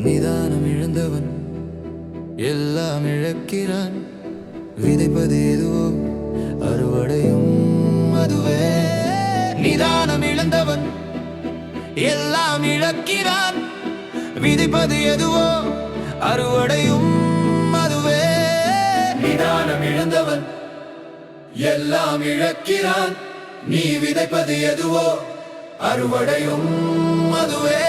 நிதானம் இழந்தவன் எல்லாம் இழக்கிறான். விதைப்பது எதுவோ அறுவடையும் அதுவே. நிதானம் இழந்தவன் எல்லாம் இழக்கிறான். விதைப்பது எதுவோ அறுவடையும் அதுவே. நிதானம் இழந்தவன் எல்லாம் இழக்கிறான். நீ விதைப்பது எதுவோ அறுவடையும் அதுவே.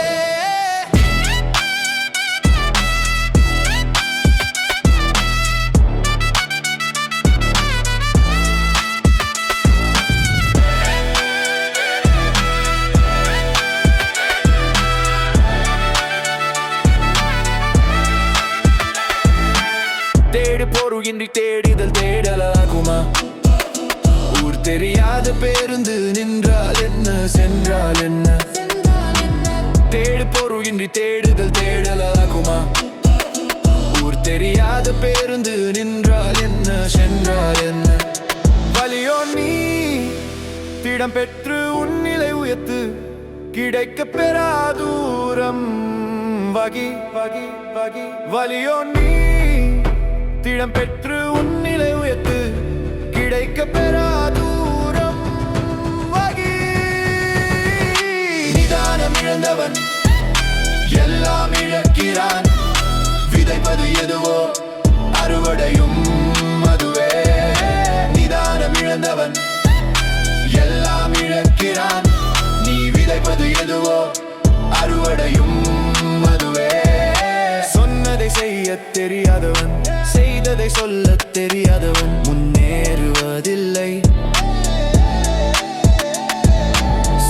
தேடு பொருள் இன்றி தேடிதல் தேடலாகுமா? ஊர் தெரியாத பேருந்து நின்றால் என்ன, சென்றால் என்ன? தேடு பொருள் இன்றி தேடுதல் தேடலாகுமா? ஊர் தெரியாத பேருந்து நின்றால் என்ன, சென்றால் என்ன? வலியோ நீ திடம் பெற்று உன்னிலை உயர்த்து, கிடைக்க பெறா தூரம் வகி வகி வகி. வலியோ நீ திடம் பெற்று உன்னிலை உயர்த்து, கிடைக்க பெறா தூரம் வகி. நிதானம் இழந்தவன் எல்லாம் இழக்கிறான். விதைப்பது எதுவோ அறுவடையும் அதுவே. நிதானம் இழந்தவன் எல்லாம் இழக்கிறான். நீ விதைப்பது எதுவோ அறுவடையும் அதுவே. சொன்னதை செய்ய தெரியாதவன், செய்ததை சொல்ல தெரியாதவன் முன்னேறுவதில்லை.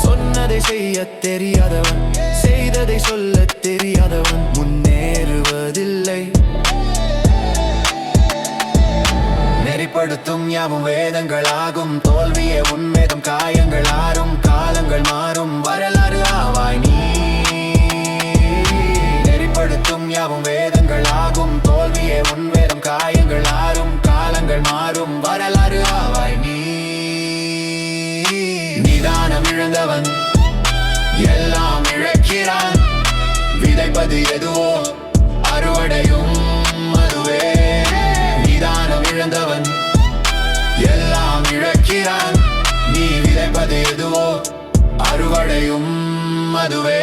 சொன்னதை செய்ய தெரியாதவன், செய்ததை சொல்ல தெரியாதவன் முன்னேறுவதில்லை. நெறிப்படுத்தும் யாவும் வேதங்களாகும். தோல்வியே உன்மேதும் காயங்கள் ஆறும். காலங்கள் மாறும் வரலாறு ஆவாய் நீ. நெறிப்படுத்தும் யாவும் வேதங்களாகும். தோல்வியே உன்மேதும் காயங்கள் ஆறும். காலங்கள் மாறும் வரலாறு ஆவாய் நீ. நிதானம் இழந்தவன் எல்லாம் இழக்கிறான். விதைப்பது எதுவோ அறுவடையும் அதுவே. நிதானம் இழந்தவன் எல்லாம் இழக்கிறான். நீ விதைப்பது எதுவோ அறுவடையும் அதுவே.